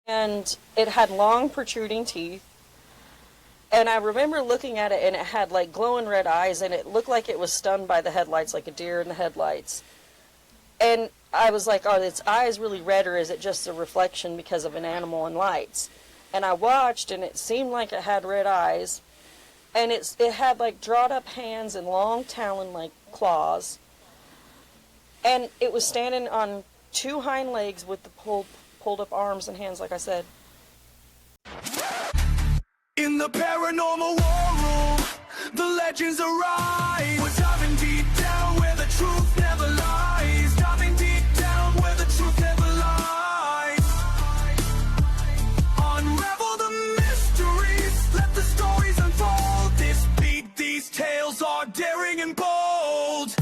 and it had long protruding teeth. And I remember looking at it, and it had like glowing red eyes, and it looked like it was stunned by the headlights, like a deer in the headlights. And I was like, are its eyes really red, or is it just a reflection because of an animal and lights? And I watched, and it seemed like it had red eyes, and it had like drawn up hands and long talon like claws, and it was standing on two hind legs with the pulled up arms and hands, like I said. In the paranormal war room, the legends arise. We're diving deep down where the truth never lies. Diving deep down where the truth never lies. Unravel the mysteries, let the stories unfold. This beat, these tales are daring and bold.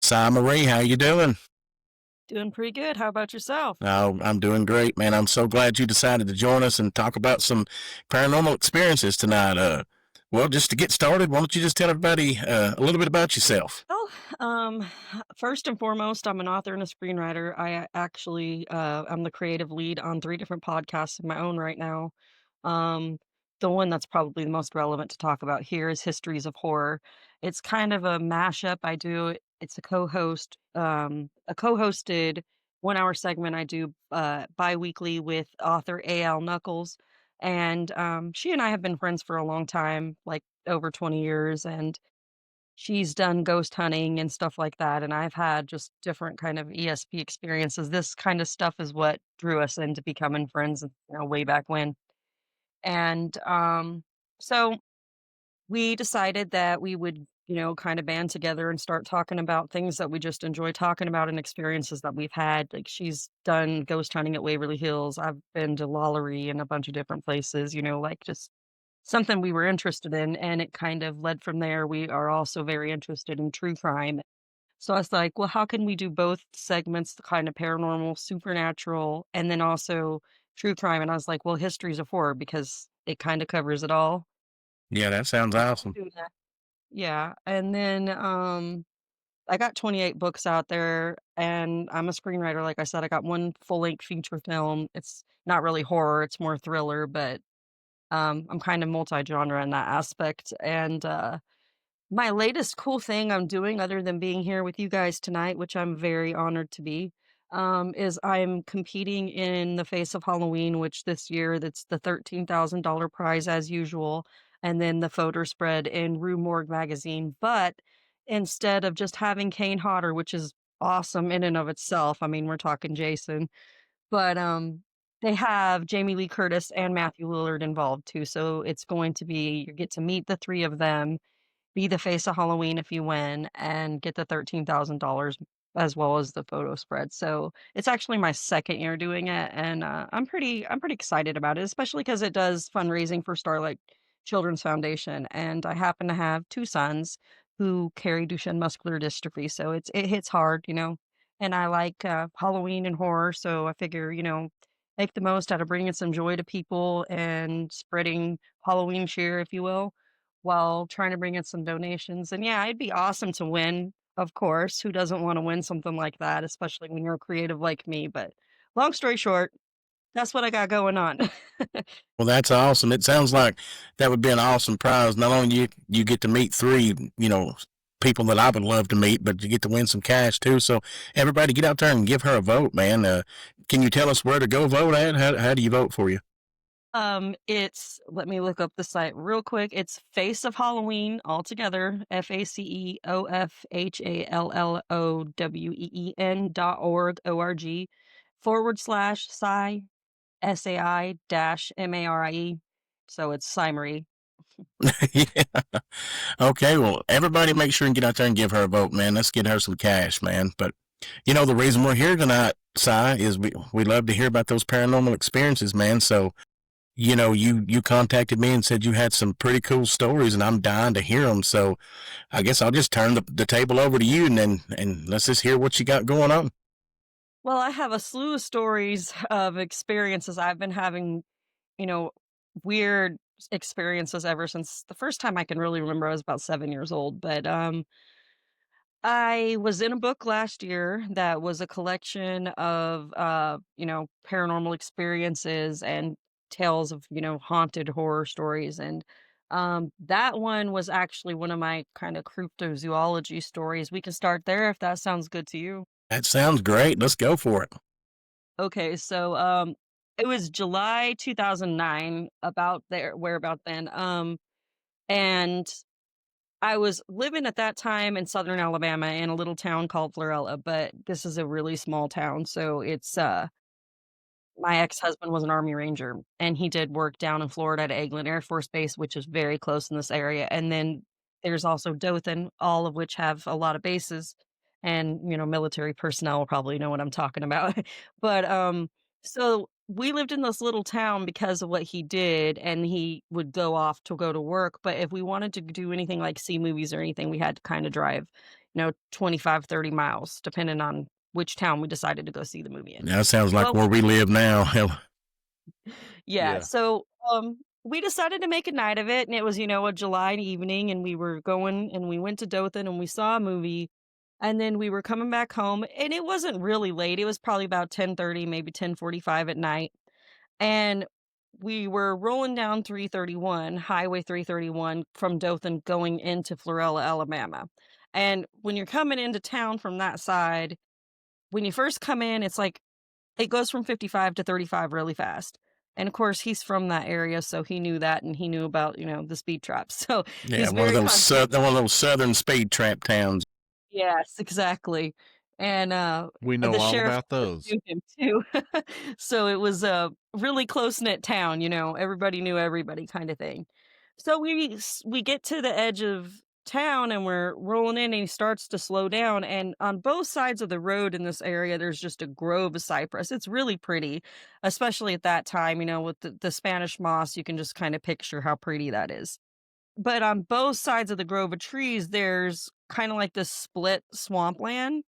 Sai Marie, how you doing? Doing pretty good. How about yourself? Oh, I'm doing great, man. I'm so glad you decided to join us and talk about some paranormal experiences tonight. Well, just to get started, why don't you just tell everybody a little bit about yourself? Well, um, first and foremost, I'm an author and a screenwriter. I actually, I'm the creative lead on three different podcasts of my own right now. Um, the one that's probably the most relevant to talk about here is Histories of Horror. It's kind of a mashup. It's a co-hosted 1 hour segment I do bi-weekly with author A.L. Knuckles. And she and I have been friends for a long time, like over 20 years. And she's done ghost hunting and stuff like that, and I've had just different kind of ESP experiences. This kind of stuff is what drew us into becoming friends, way back when. And so we decided that we would, kind of band together and start talking about things that we just enjoy talking about and experiences that we've had. Like she's done ghost hunting at Waverly Hills. I've been to Lollery and a bunch of different places, like just something we were interested in, and it kind of led from there. We are also very interested in true crime. So I was like, well, how can we do both segments, the kind of paranormal, supernatural, and then also true crime? And I was like, well, histories of horror, because it kind of covers it all. Yeah, that sounds awesome. Do that. Yeah. And then I got 28 books out there, and I'm a screenwriter. Like I said, I got one full length feature film. It's not really horror, it's more thriller, but I'm kind of multi-genre in that aspect. And my latest cool thing I'm doing, other than being here with you guys tonight, which I'm very honored to be, is I'm competing in the Face of Halloween, which this year that's the $13,000 prize as usual, and then the photo spread in Rue Morgue magazine. But instead of just having Kane Hodder, which is awesome in and of itself, I mean, we're talking Jason, but, they have Jamie Lee Curtis and Matthew Lillard involved too, so it's going to be you get to meet the 3 of them, be the face of Halloween if you win, and get the $13,000 as well as the photo spread. So, it's actually my 2nd year doing it, and, I'm pretty excited about it, especially because it does fundraising for Starlight Children's Foundation, and I happen to have 2 sons who carry Duchenne muscular dystrophy, so it hits hard, and I like, Halloween and horror, so I figure, make the most out of bringing some joy to people and spreading Halloween cheer, if you will, while trying to bring in some donations. And yeah, it'd be awesome to win, of course. Who doesn't want to win something like that, especially when you're a creative like me? But long story short, that's what I got going on. Well, that's awesome. It sounds like that would be an awesome prize. Not only you get to meet three, people that I would love to meet, but you get to win some cash too. So everybody get out there and give her a vote, man. Can you tell us where to go vote at? How do you vote for you? It's let me look up the site real quick. It's Face of Halloween altogether, FACEOFHALLOWEEN .org / SAI dash MARIE. So it's Sai Marie. Yeah. Okay. Well, everybody make sure and get out there and give her a vote, man. Let's get her some cash, man. But the reason we're here tonight, Si, is we love to hear about those paranormal experiences, man. So you contacted me and said you had some pretty cool stories, and I'm dying to hear them. So I guess I'll just turn the table over to you, and let's just hear what you got going on. Well, I have a slew of stories of experiences I've been having, you know, weird experiences ever since the first time I can really remember. I was about 7 years old, but, I was in a book last year that was a collection of, paranormal experiences and tales of, haunted horror stories, and, that one was actually one of my kinda cryptozoology stories. We can start there if that sounds good to you. That sounds great. Let's go for it. Okay, so, it was July 2009, about there where about then, and I was living at that time in Southern Alabama in a little town called Florella, but this is a really small town, so it's, my ex-husband was an Army Ranger, and he did work down in Florida at Eglin Air Force Base, which is very close in this area, and then there's also Dothan, all of which have a lot of bases, and, military personnel will probably know what I'm talking about. But, so we lived in this little town because of what he did, and he would go off to go to work, but if we wanted to do anything like see movies or anything, we had to kinda drive, 25, 30 miles, depending on which town we decided to go see the movie in. That sounds like Well, where we live now. Hell, yeah, yeah. so, we decided to make a night of it, and it was, a July evening, and we were going and we went to Dothan, and we saw a movie, and then we were coming back home, and it wasn't really late, it was probably about 10:30, maybe 10:45 at night, and we were rolling down 331, Highway 331 from Dothan going into Florella, Alabama, and when you're coming into town from that side, when you first come in, it's like it goes from 55 to 35 really fast. And of course, he's from that area, so he knew that and he knew about, the speed traps. So Yeah, he's very conscious. one of those southern speed trap towns. Yes, exactly. And We the know all sheriff about those. knew him too. So it was a really close knit town, everybody knew everybody kind of thing. So we get to the edge of town and we're rolling in and he starts to slow down and on both sides of the road in this area there's just a grove of cypress. It's really pretty, especially at that time, with the Spanish moss, you can just kind of picture how pretty that is. But on both sides of the grove of trees there's kind of like this split swampland,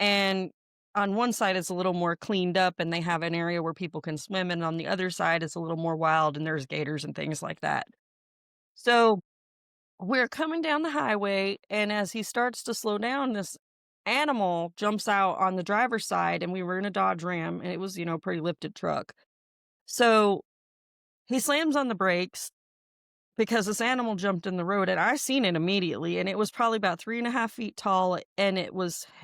and on one side it's a little more cleaned up and they have an area where people can swim, and on the other side it's a little more wild and there's gators and things like that. So we're coming down the highway, and as he starts to slow down, this animal jumps out on the driver's side, and we were in a Dodge Ram, and it was, a pretty lifted truck. So he slams on the brakes because this animal jumped in the road, and I seen it immediately, and it was probably about 3.5 feet tall, and it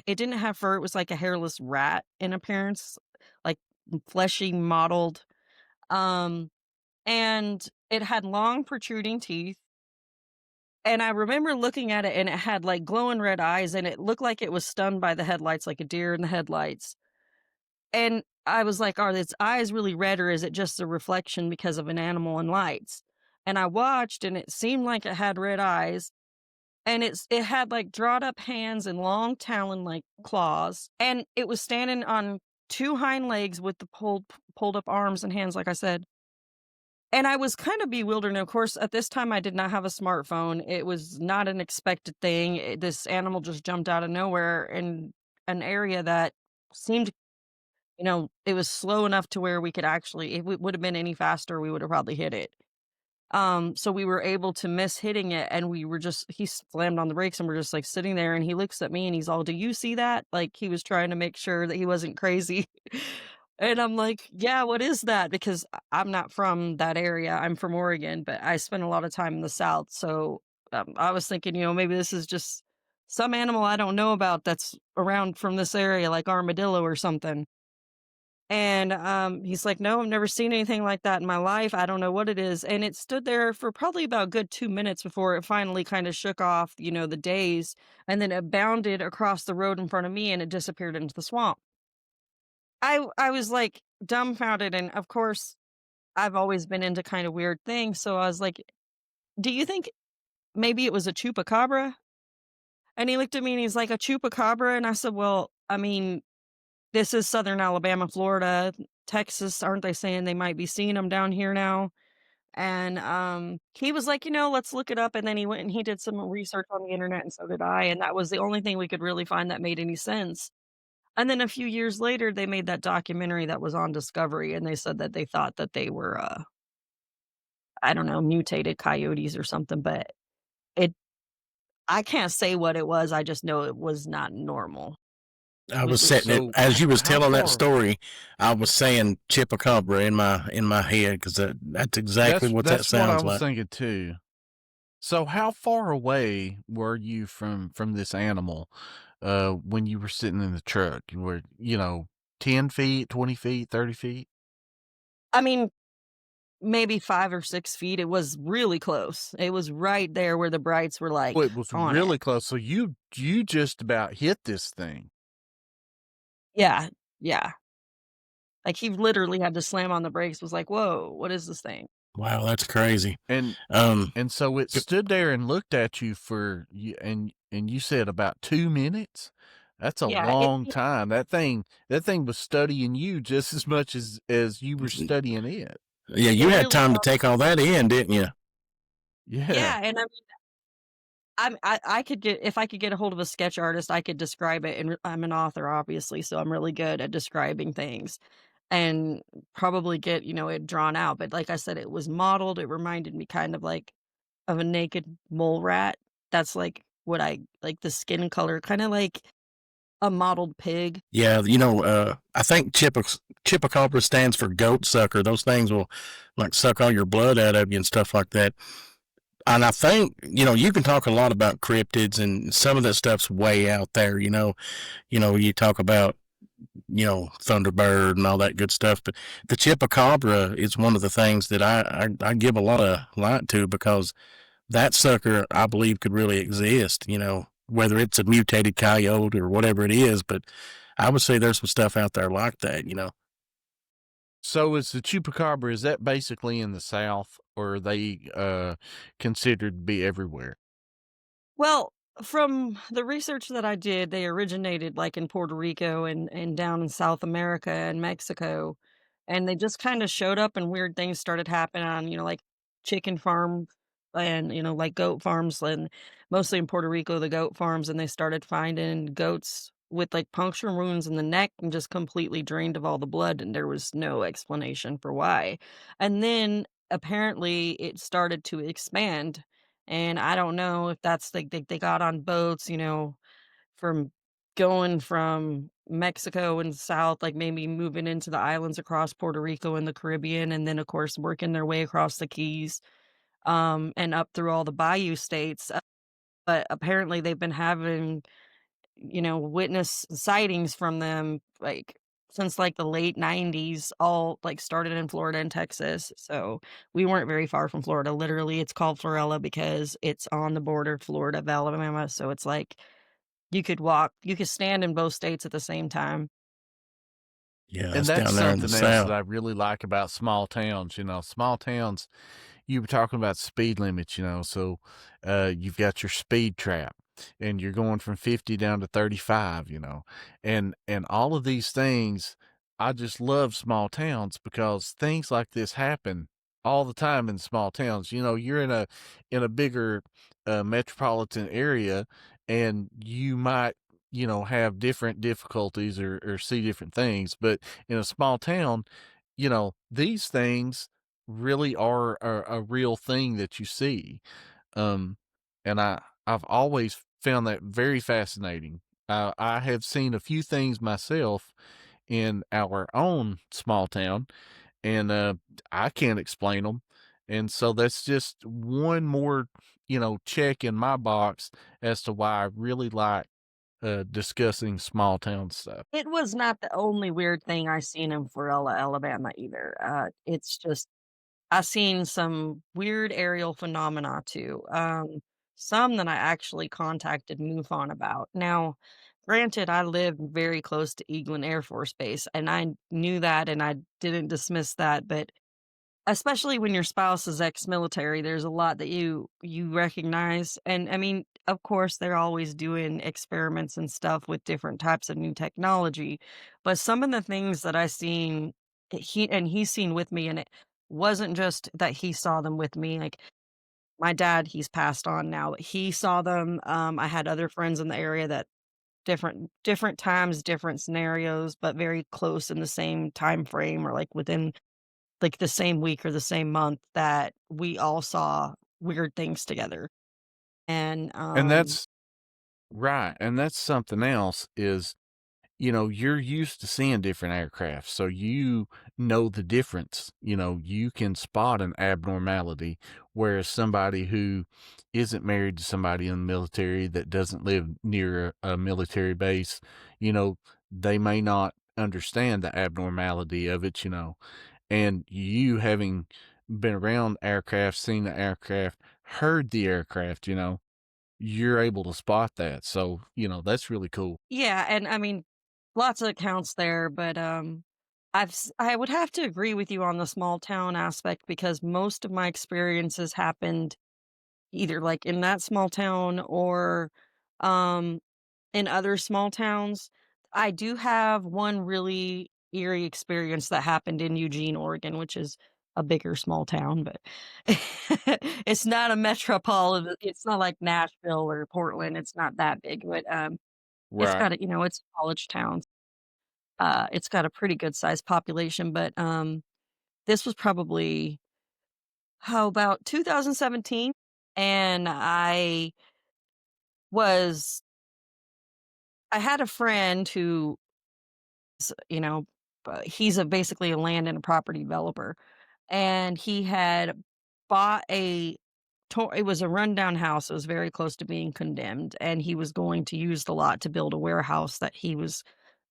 didn't have fur, it was like a hairless rat in appearance, like fleshy, mottled, um, and it had long protruding teeth. And I remember looking at it and it had like glowing red eyes and it looked like it was stunned by the headlights, like a deer in the headlights. And I was like, are its eyes really red or is it just a reflection because of an animal and lights? And I watched and it seemed like it had red eyes and it had like drawn up hands and long talon like claws. And it was standing on two hind legs with the pulled up arms and hands, like I said. And I was kind of bewildered, and of course, at this time, I did not have a smartphone. It was not an expected thing. This animal just jumped out of nowhere in an area that seemed, it was slow enough to where we could actually, if it would have been any faster, we would have probably hit it. So we were able to miss hitting it, and he slammed on the brakes, and we're just like sitting there, and he looks at me, and he's all, "Do you see that?" Like he was trying to make sure that he wasn't crazy. And I'm like, "Yeah, what is that?" Because I'm not from that area. I'm from Oregon, but I spent a lot of time in the South. So I was thinking, maybe this is just some animal I don't know about that's around from this area, like armadillo or something. And he's like, "No, I've never seen anything like that in my life. I don't know what it is." And it stood there for probably about a good 2 minutes before it finally kind of shook off, the daze. And then it bounded across the road in front of me and it disappeared into the swamp. I was, like, dumbfounded, and, of course, I've always been into kinda weird things, so I was like, "Do you think maybe it was a chupacabra?" And he looked at me and he's like, "A chupacabra?" And I said, "Well, I mean, this is Southern Alabama, Florida, Texas, aren't they saying they might be seeing them down here now?" And, he was like, "Let's look it up," and then he went and he did some research on the internet, and so did I, and that was the only thing we could really find that made any sense. And then a few years later, they made that documentary that was on Discovery, and they said that they thought that they were, I don't know, mutated coyotes or something, but it I can't say what it was, I just know it was not normal. I was Was setting it So as you was how telling that far? story. I was saying Chupacabra in my head because that's exactly what that That's what I sounds was like. thinking too. So how far away were you from this animal when you were sitting in the truck? You were, 10 feet, 20 feet, 30 feet? I mean, maybe 5 or 6 feet, it was really close. It was right there where the brights were, Oh, like, it was on it. really close. So you just about hit this thing. Yeah, yeah. Like, he literally had to slam on the brakes, was like, "Whoa, what is this thing?" Wow, that's crazy. And Um, and so it stood there and looked at you for you and you said about 2 minutes? That's a Yeah, long time. That thing was studying you just as much as you were studying it. yeah, you it had really time to take all that in, didn't you? Yeah. yeah, and I could get if I could get a hold of a sketch artist, I could describe it, and I'm an author, obviously, so I'm really good at describing things and probably get, it drawn out, but like I said, it was modeled, it reminded me kind of like of a naked mole rat. That's, like, what I like the skin color, kinda like a mottled pig. Yeah, I think Chupacabra stands for goat sucker. Those things will like suck all your blood out of you and stuff like that. And I think, you can talk a lot about cryptids and some of that stuff's way out there, you talk about, Thunderbird and all that good stuff. But the Chupacabra is one of the things that I give a lot of light to because that sucker, I believe, could really exist, whether it's a mutated coyote or whatever it is. But I would say there's some stuff out there like that. So is the chupacabra, is that basically in the South, or are they considered to be everywhere? Well, from the research that I did, they originated like in Puerto Rico and down in South America and Mexico. And they just kind of showed up and weird things started happening on, like chicken farm and, like goat farms and mostly in Puerto Rico, the goat farms. And they started finding goats with like puncture wounds in the neck and just completely drained of all the blood. And there was no explanation for why. And then apparently it started to expand and I don't know if that's like they got on boats, from going from Mexico and south, like maybe moving into the islands across Puerto Rico and the Caribbean, and then of course working their way across the Keys, and up through all the bayou states. But apparently they've been having, witness sightings from them like since like the late 90s, all like started in Florida and Texas. So we weren't very far from Florida. Literally, it's called Florella because it's on the border of Florida of Alabama. So it's like you could stand in both states at the same time. Yeah, And that's that's down there in the something else that south. I really like about small towns. Small towns, you were talking about speed limits, so you've got your speed trap and you're going from 50 down to 35, and all of these things. I just love small towns because things like this happen all the time in small towns. You're in a bigger metropolitan area, and you might have different difficulties or see different things, but in a small town, these things really are a real thing that you see. Um, and I've always found that very fascinating. I have seen a few things myself in our own small town, and I can't explain them. And so that's just one more, check in my box as to why I really like discussing small town stuff. It was not the only weird thing I seen in Florella, Alabama either. It's just I seen some weird aerial phenomena too. Some that I actually contacted MUFON about. Now, granted, I live very close to Eglin Air Force Base, and I knew that, and I didn't dismiss that. But especially when your spouse is ex-military, there's a lot that you recognize, and, I mean, of course, they're always doing experiments and stuff with different types of new technology, but some of the things that I seen, he's seen with me, and it wasn't just that he saw them with me, like, my dad, he's passed on now, but he saw them, I had other friends in the area that different times, different scenarios, but very close in the same time frame or, like, within like, the same week or the same month that we all saw weird things together. And, And that's right, and that's something else is, you're used to seeing different aircraft, so you know the difference. You can spot an abnormality, whereas somebody who isn't married to somebody in the military that doesn't live near a military base, you know, they may not understand the abnormality of it. And you having been around aircraft, seen the aircraft, heard the aircraft, you're able to spot that. So, that's really cool. yeah, and I mean, lots of accounts there, but, I would have to agree with you on the small town aspect because most of my experiences happened either, like, in that small town or, um, in other small towns. I do have one really eerie experience that happened in Eugene, Oregon, which is a bigger small town, but it's not a metropolitan it's not like Nashville or Portland, it's not that big, but, it's Right. got a it's a college town. It's got a pretty good sized population, but, this was probably, how about 2017? And was I had a friend who you know, he's basically a land and a property developer, and he had bought it was a rundown house. It was very close to being condemned, and he was going to use the lot to build a warehouse that he was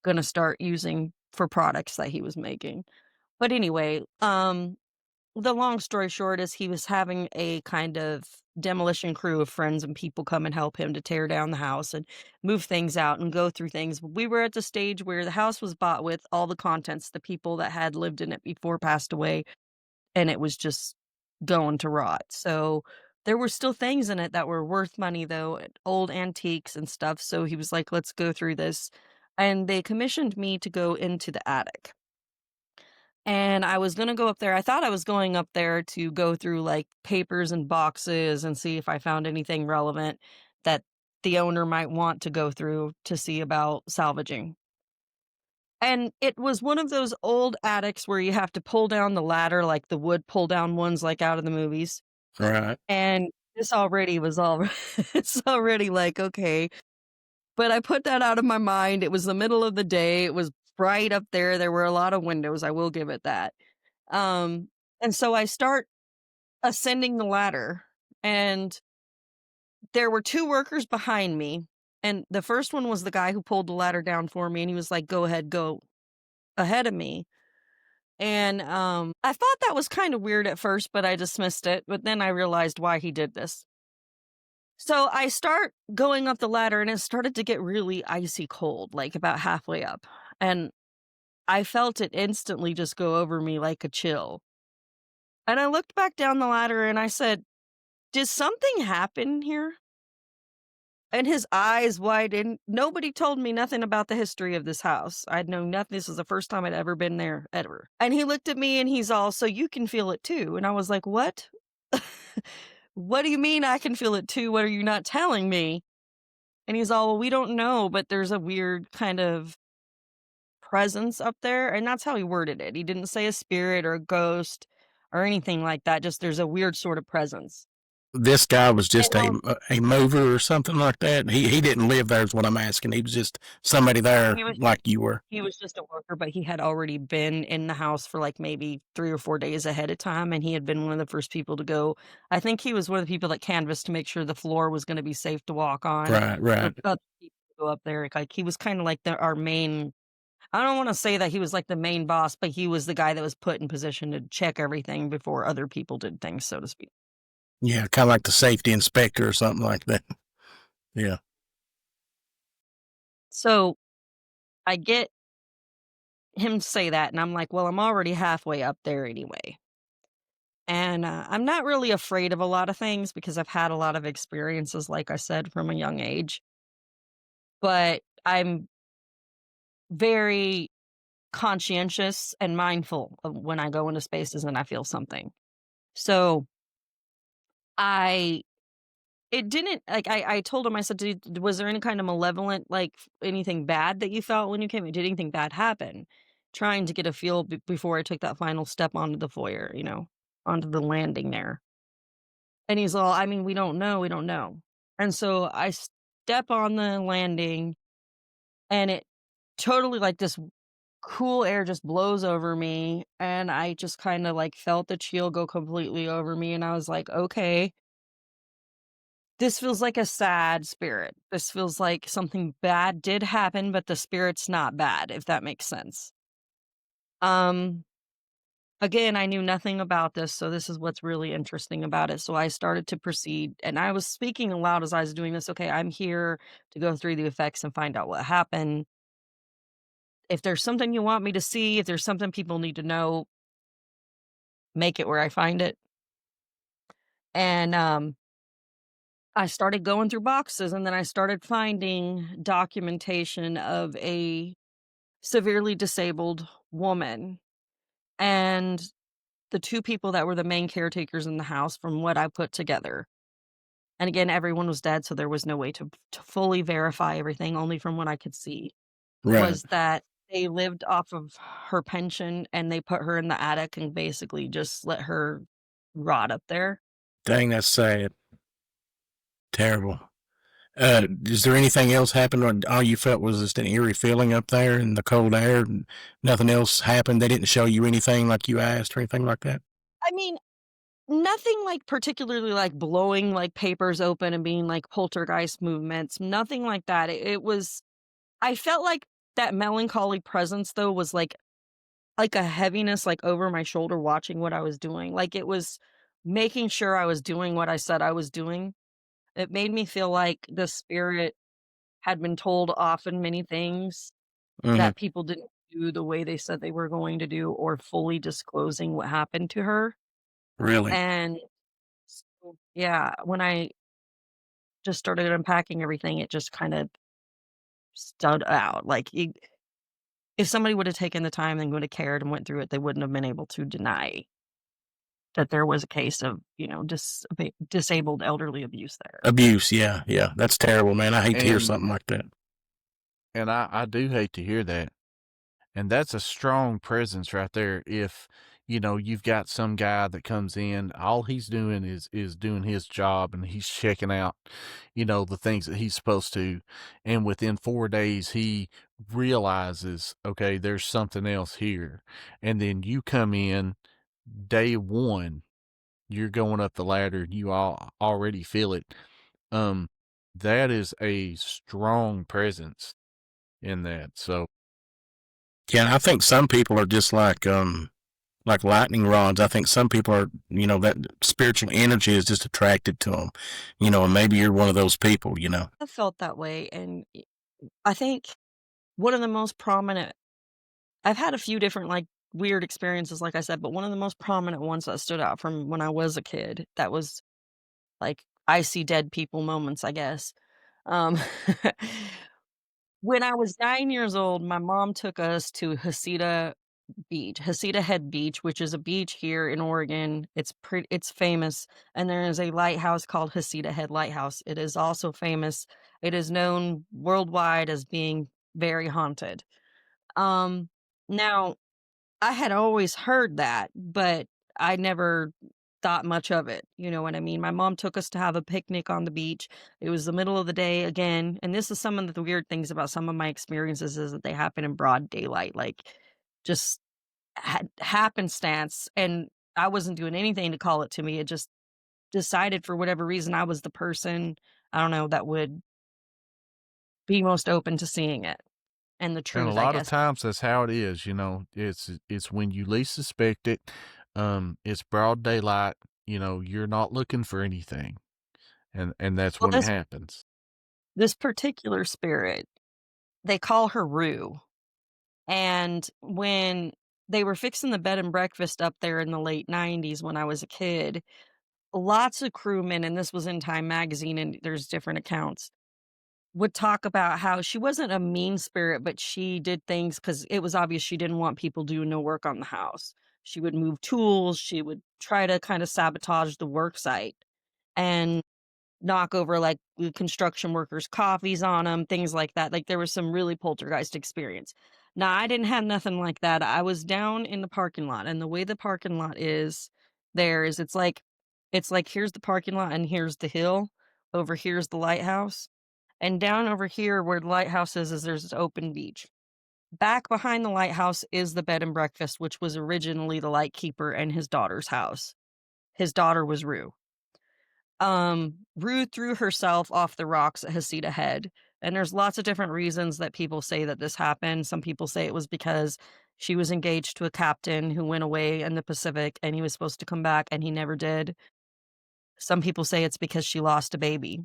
going to start using for products that he was making. But anyway, the long story short is he was having a kind of demolition crew of friends and people come and help him to tear down the house and move things out and go through things. We were at the stage where the house was bought with all the contents. The people that had lived in it before passed away, and it was just going to rot. So there were still things in it that were worth money, though, old antiques and stuff. So he was like, let's go through this. And they commissioned me to go into the attic. And I was gonna go up there. I thought I was going up there to go through, like, papers and boxes and see if I found anything relevant that the owner might want to go through to see about salvaging. And it was one of those old attics where you have to pull down the ladder, like the wood pull down ones like out of the movies. Right. And this already was all it's already like, "Okay." But I put that out of my mind. It was the middle of the day. It was bright up there. There were a lot of windows, I will give it that. Um, and so I start ascending the ladder, and there were 2 workers behind me, and the first one was the guy who pulled the ladder down for me, and he was like, "Go ahead, go ahead of me." And, I thought that was kinda weird at first, but I dismissed it, but then I realized why he did this. So I start going up the ladder, and it started to get really icy cold, like, about halfway up, and I felt it instantly just go over me like a chill. And I looked back down the ladder and I said, "Did something happen here?" And his eyes widened. Nobody told me nothing about the history of this house. I'd known nothing. This was the first time I'd ever been there, ever. And he looked at me and he's all, "So you can feel it too." And I was like, "What?" "What do you mean I can feel it too? What are you not telling me?" And he's all, "Well, we don't know, but there's a weird kind of presence up there." And that's how he worded it. He didn't say a spirit or a ghost or anything like that. Just there's a weird sort of presence. This guy was And just a mover or something like that. He didn't live there is what I'm asking. He was just somebody there he was like you were. He was just a worker, but he had already been in the house for, like, maybe 3 or 4 days ahead of time, and he had been one of the first people to go. I think he was one of the people that canvassed to make sure the floor was gonna be safe to walk on Right, for right. other people to go up there. Like, he was kinda like our main. I don't wanna say that he was, like, the main boss, but he was the guy that was put in position to check everything before other people did things, so to speak. Yeah, kinda like the safety inspector or something like that. Yeah. So, I get him to say that, and I'm like, "Well, I'm already halfway up there anyway." And, I'm not really afraid of a lot of things because I've had a lot of experiences, like I said, from a young age, but I'm very conscientious and mindful of when I go into spaces and I feel something. So, I it didn't like, I told him, I said, Was there any kind of malevolent, like, anything bad that you felt when you came in? Did anything bad happen?" trying to get a feel before I took that final step onto the foyer, onto the landing there. And he's all, "I mean, we don't know." And so I step on the landing and it totally like this cool air just blows over me. And I just kind of like felt the chill go completely over me. And I was like, okay, this feels like a sad spirit. This feels like something bad did happen, but the spirit's not bad, if that makes sense. Um, Again, I knew nothing about this, so this is what's really interesting about it. So I started to proceed, and I was speaking aloud as I was doing this. Okay, I'm here to go through the effects and find out what happened. If there's something you want me to see, if there's something people need to know, make it where I find it. And I started going through boxes, and then I started finding documentation of a severely disabled woman. And the two people that were the main caretakers in the house, from what I put together. And again, everyone was dead, so there was no way to fully verify everything, only from what I could see, Right. was that they lived off of her pension and they put her in the attic and basically just let her rot up there. Dang, that's sad. Terrible. Is there anything else happened, or all you felt was just an eerie feeling up there in the cold air, and nothing else happened? They didn't show you anything like you asked or anything like that? I mean, nothing like particularly like blowing like papers open and being like poltergeist movements, nothing like that. It was I felt like that melancholy presence though was like a heaviness, like, over my shoulder watching what I was doing, like, it was making sure I was doing what I said I was doing. It made me feel like the spirit had been told often many things Mhm. that people didn't do the way they said they were going to do or fully disclosing what happened to her, Really? and so, yeah, when I just started unpacking everything, it just kind of stood out, like, if somebody would have taken the time and would have cared and went through it, they wouldn't have been able to deny that there was a case of, disabled elderly abuse there. Abuse, yeah, yeah. That's terrible, man. I hate to hear And something like that. I do hate to hear that. And that's a strong presence right there. If, you've got some guy that comes in, all he's doing is doing his job and he's checking out, the things that he's supposed to. And within 4 days, he realizes, okay, there's something else here. And then you come in day one, you're going up the ladder, and you all already feel it. Um, that is a strong presence in that. So, Yeah, and I think some people are just like lightning rods. I think some people are, that spiritual energy is just attracted to them, and maybe you're one of those people. I felt that way, and I think one of the most prominent I've had a few different, like, weird experiences, like I said, but one of the most prominent ones that stood out from when I was a kid that was, like, I see dead people moments, I guess. Um, when I was 9 years old, my mom took us to Hasita Head Beach, which is a beach here in Oregon. It's famous, and there is a lighthouse called Hasita Head Lighthouse. It is also famous. It is known worldwide as being very haunted. Um, Now, I had always heard that, but I never thought much of it, you know what I mean? My mom took us to have a picnic on the beach. It was the middle of the day again, and this is some of the weird things about some of my experiences is that they happen in broad daylight, like, just happenstance, and I wasn't doing anything to call it to me. It just decided for whatever reason I was the person, I don't know, that would be most open to seeing it and the and a truth, I lot of guess. times that's how it is, it's when you least suspect it. It's broad daylight, you're not looking for anything. And that's Well, when it happens. this particular spirit, they call her Rue, and when they were fixing the bed and breakfast up there in the late '90s when I was a kid, lots of crewmen, and this was in Time Magazine, and there's different accounts, would talk about how she wasn't a mean spirit, but she did things because it was obvious she didn't want people doing no work on the house. She would move tools, she would try to kinda sabotage the work site and knock over, like, the construction workers' coffees on them, things like that. Like, there was some really poltergeist experience. Now, I didn't have nothing like that. I was down in the parking lot, and the way the parking lot is there is it's like here's the parking lot and here's the hill. Over here's the lighthouse. And down over here where the lighthouse is there's this open beach. Back behind the lighthouse is the bed and breakfast, which was originally the lightkeeper and his daughter's house. His daughter was Rue. Rue threw herself off the rocks at Hasita Head, and there's lots of different reasons that people say that this happened. Some people say it was because she was engaged to a captain who went away in the Pacific and he was supposed to come back and he never did. Some people say it's because she lost a baby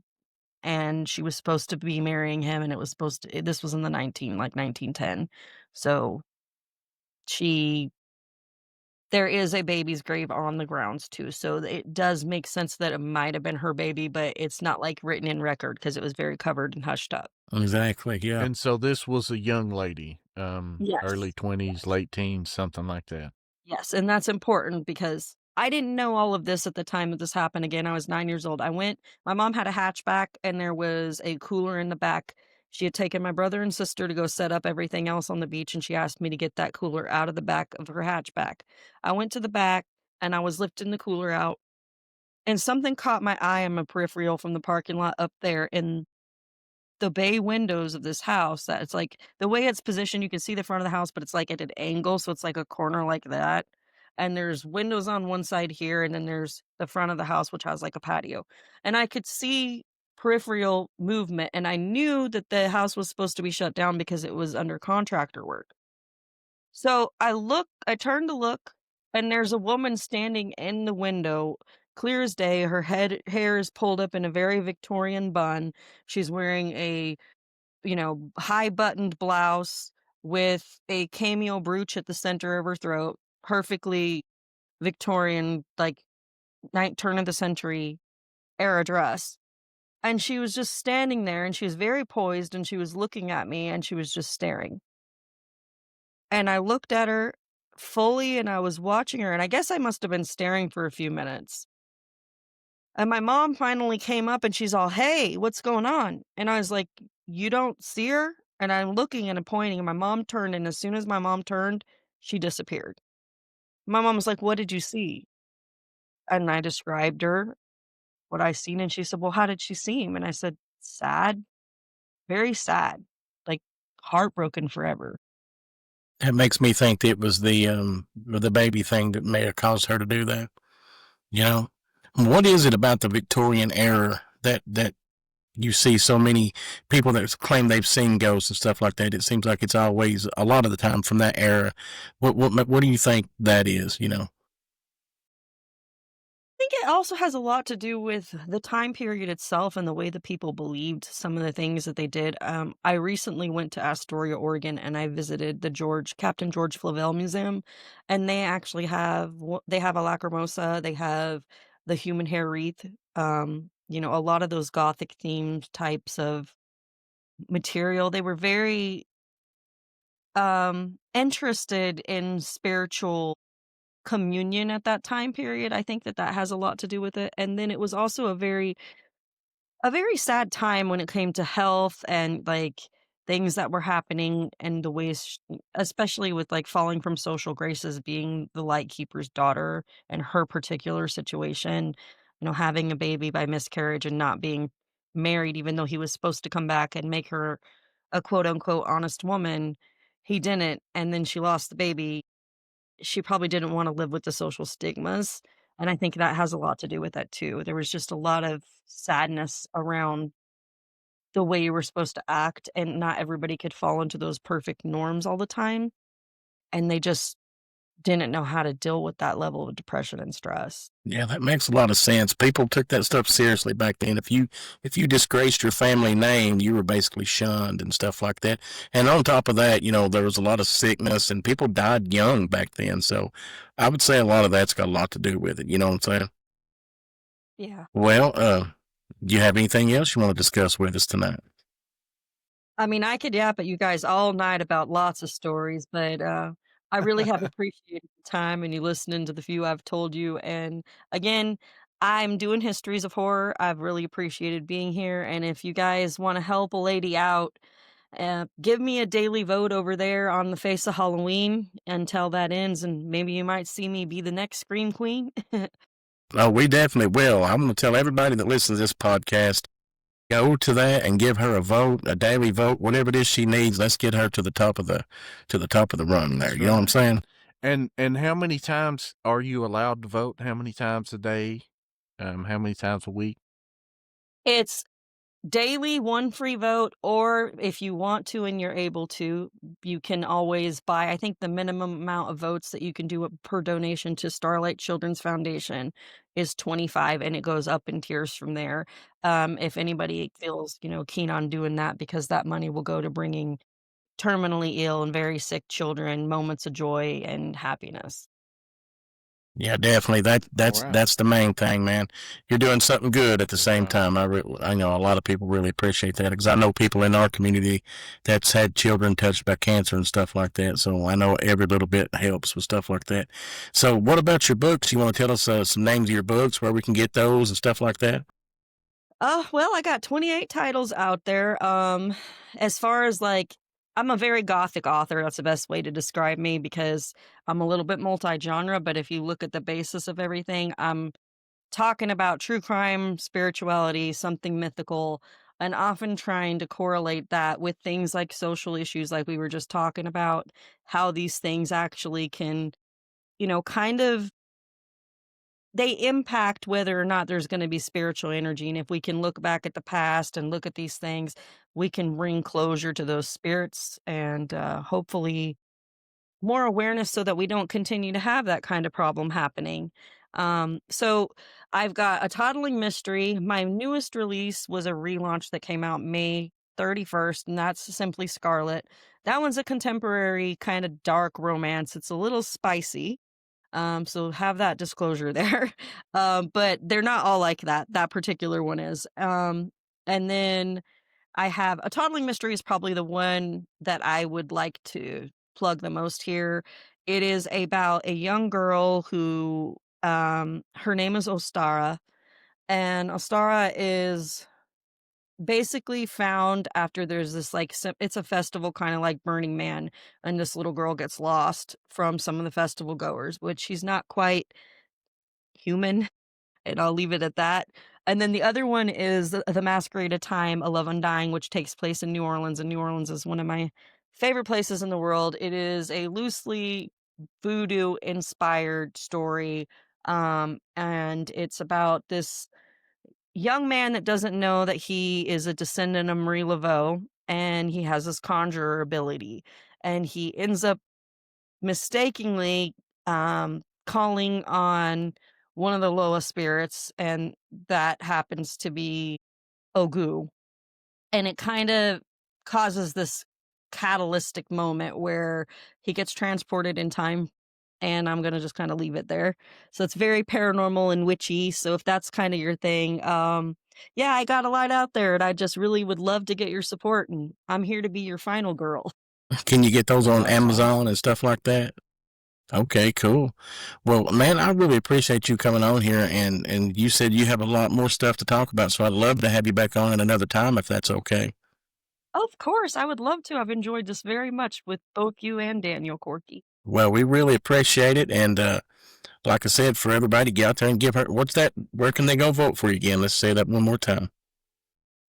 and she was supposed to be marrying him and it was supposed to this was in the 1910. So she there is a baby's grave on the grounds too, so it does make sense that it might have been her baby, but it's not, like, written in record because it was very covered and hushed up. Exactly. Yeah. And so this was a young lady, early Yes. 20s, late teens, something like that. Yes, and that's important because I didn't know all of this at the time that this happened. Again, I was 9 years old. My mom had a hatchback and there was a cooler in the back. She had taken my brother and sister to go set up everything else on the beach, and she asked me to get that cooler out of the back of her hatchback. I went to the back and I was lifting the cooler out, and something caught my eye on my peripheral from the parking lot up there in the bay windows of this house that it's like the way it's positioned, you can see the front of the house, but it's like at an angle, so it's like a corner like that. And there's windows on one side here, and then there's the front of the house, which has like a patio. And I could see peripheral movement, and I knew that the house was supposed to be shut down because it was under contractor work. So I turned to look, and there's a woman standing in the window, clear as day. Her head hair is pulled up in a very Victorian bun. She's wearing a high buttoned blouse with a cameo brooch at the center of her throat, perfectly Victorian, like turn of the century era dress. And she was just standing there and she was very poised and she was looking at me and she was just staring. And I looked at her fully and I was watching her and I guess I must have been staring for a few minutes. And my mom finally came up and she's all, "Hey, what's going on?" And I was like, "You don't see her?" And I'm looking and I'm pointing, and my mom turned, and as soon as my mom turned, she disappeared. My mom was like, "What did you see?" And I described her what I seen, and she said, "Well, how did she seem?" And I said, "Sad, very sad, like heartbroken forever." That makes me think it was the baby thing that may have caused her to do that. You know, what is it about the Victorian era that you see so many people that claim they've seen ghosts and stuff like that? It seems like it's always a lot of the time from that era. What do you think that is? You know. Think it also has a lot to do with the time period itself and the way that people believed some of the things that they did. I recently went to Astoria, Oregon, and I visited the Captain George Flavel Museum, and they actually they have a lacrimosa, they have the human hair wreath, a lot of those gothic themed types of material. They were very interested in spiritual communion at that time period. I think that that has a lot to do with it, and then it was also a very sad time when it came to health and, like, things that were happening and the ways especially with, like, falling from social graces, being the lightkeeper's daughter and her particular situation, having a baby by miscarriage and not being married even though he was supposed to come back and make her a quote unquote "honest woman." He didn't, and then she lost the baby. She probably didn't wanna live with the social stigmas, and I think that has a lot to do with that too. There was just a lot of sadness around the way you were supposed to act, and not everybody could fall into those perfect norms all the time, and they just didn't know how to deal with that level of depression and stress. Yeah, that makes a lot of sense. People took that stuff seriously back then. If you disgraced your family name, you were basically shunned and stuff like that. And on top of that, there was a lot of sickness and people died young back then. So I would say a lot of that's got a lot to do with it. You know what I'm saying? Yeah. Well, do you have anything else you want to discuss with us tonight? I mean, I could yap at you guys all night about lots of stories, but, I really have appreciated the time and you listening to the few I've told you, and again, I'm doing Histories of Horror. I've really appreciated being here, and if you guys wanna help a lady out, Give me a daily vote over there on the face of Halloween until that ends, and maybe you might see me be the next Scream Queen. Oh, we definitely will. I'm going to tell everybody that listens to this podcast, go to that and give her a vote, a daily vote, whatever it is she needs. Let's get her to the top of the run there. That's You know what I'm right. saying? And how many times are you allowed to vote? How many times a day? How many times a week? It's daily, one free vote, or if you want to and you're able to, you can always buy. I think the minimum amount of votes that you can do per donation to Starlight Children's Foundation is 25, and it goes up in tiers from there. If anybody feels, keen on doing that, because that money will go to bringing terminally ill and very sick children moments of joy and happiness. Yeah, definitely. All right. That's the main thing, man. You're doing something good at the That's same right. time. I know a lot of people really appreciate that because I know people in our community that's had children touched by cancer and stuff like that. So I know every little bit helps with stuff like that. So what about your books? You want to tell us some names of your books, where we can get those and stuff like that? Well, I got 28 titles out there. As far as I'm a very gothic author. That's the best way to describe me, because I'm a little bit multi-genre, but if you look at the basis of everything, I'm talking about true crime, spirituality, something mythical, and often trying to correlate that with things like social issues, like we were just talking about, how these things actually can, kind of they impact whether or not there's gonna be spiritual energy, and if we can look back at the past and look at these things, we can bring closure to those spirits and, hopefully more awareness so that we don't continue to have that kind of problem happening. So I've got a toddling mystery. My newest release was a relaunch that came out May 31st, and that's Simply Scarlet. That one's a contemporary kind of dark romance. It's a little spicy. So have that disclosure there. But they're not all like that. That particular one is. And then I have a toddling mystery is probably the one that I would like to plug the most here. It is about a young girl who, her name is Ostara, and Ostara is basically found after there's this it's a festival kind of like Burning Man, and this little girl gets lost from some of the festival goers, which she's not quite human, and I'll leave it at that. And then the other one is The Masquerade of Time, A Love Undying, which takes place in New Orleans, and New Orleans is one of my favorite places in the world. It is a loosely voodoo-inspired story, and it's about this young man that doesn't know that he is a descendant of Marie Laveau, and he has this conjurer ability, and he ends up mistakenly, calling on one of the lowest spirits, and that happens to be Ogu, and it kinda causes this catalytic moment where he gets transported in time, and I'm gonna just kinda leave it there. So it's very paranormal and witchy, so if that's kinda your thing, yeah, I got a lot out there, and I just really would love to get your support, and I'm here to be your final girl. Can you get those Well, on that's Amazon awesome. and stuff like that? Okay, cool. Well, man, I really appreciate you coming on here, and you said you have a lot more stuff to talk about, so I'd love to have you back on at another time if that's okay. Of course, I would love to. I've enjoyed this very much with both you and Daniel Corky. Well, we really appreciate it, and like I said, for everybody, get out there and give her. What's that? Where can they go vote for you again? Let's say that one more time.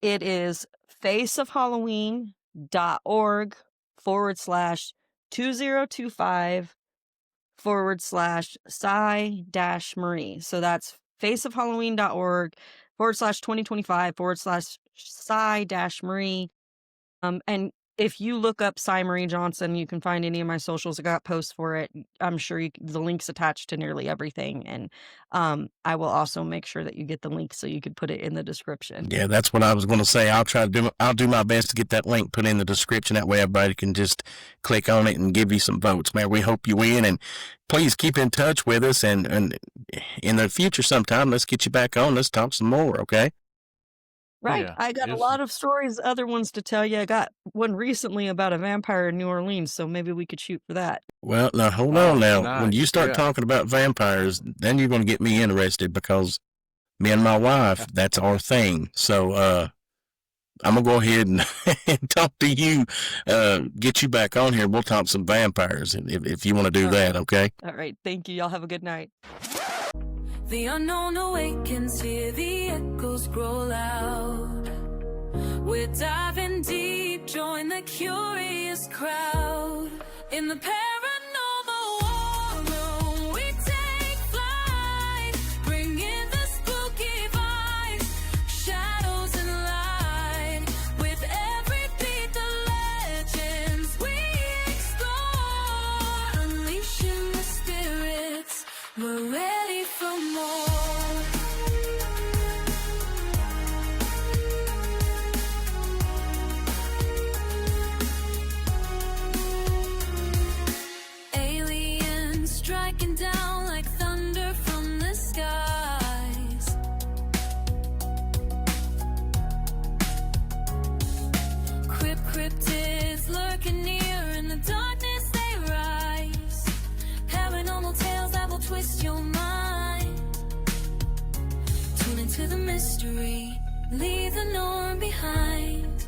It is faceofhalloween.org/2025 /Sai dash Marie. So that's faceofhalloween.org /2025 /Sai dash Marie. And if you look up Sai Marie Johnson, you can find any of my socials. I got posts for it. I'm sure the link's attached to nearly everything. And I will also make sure that you get the link so you could put it in the description. Yeah, that's what I was going to say. I'll try to do. I'll do my best to get that link put in the description. That way, everybody can just click on it and give you some votes, man. We hope you win, and please keep in touch with us. And in the future, sometime, let's get you back on. Let's talk some more, okay? Right. Yeah. I got a It's lot of stories, other ones to tell you. I got one recently about a vampire in New Orleans, so maybe we could shoot for that. Well, now hold on. oh, Now, when you nice. start Yeah. talking about vampires, then you're going to get me interested because me and my wife, that's our thing. So, I'm gonna go ahead and, and talk to you, get you back on here. We'll talk some vampires if you want to do All right. that, okay? All right. Thank you. Y'all have a good night. The unknown awakens, hear the echoes grow loud. We're diving deep, join the curious crowd. In the paranormal war room, we take flight, bring in the spooky vibes, shadows and light. With every beat, the legends we explore, unleashing the spirits. We're ready for more. Aliens striking down like thunder from the skies. Cryptids lurking near, in the darkness they rise. Paranormal tales that will twist your mind. Tune into the mystery, leave the norm behind.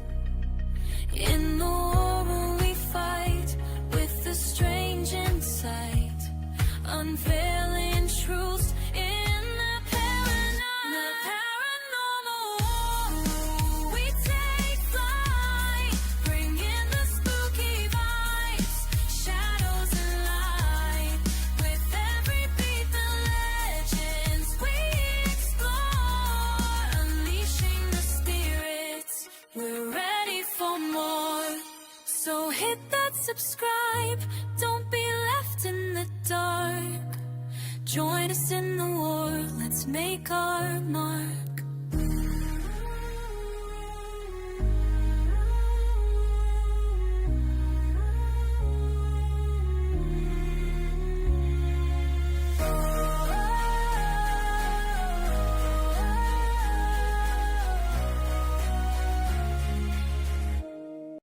In the war room we fight, with the strange insight, unveiling truths in the paranormal war room. We take flight, bring in the spooky vibes, shadows and light. With every beat, the legends we explore, unleashing the spirits. We're ready for more. So hit that subscribe, don't be left in the dark. Join us in the war, let's make our mark.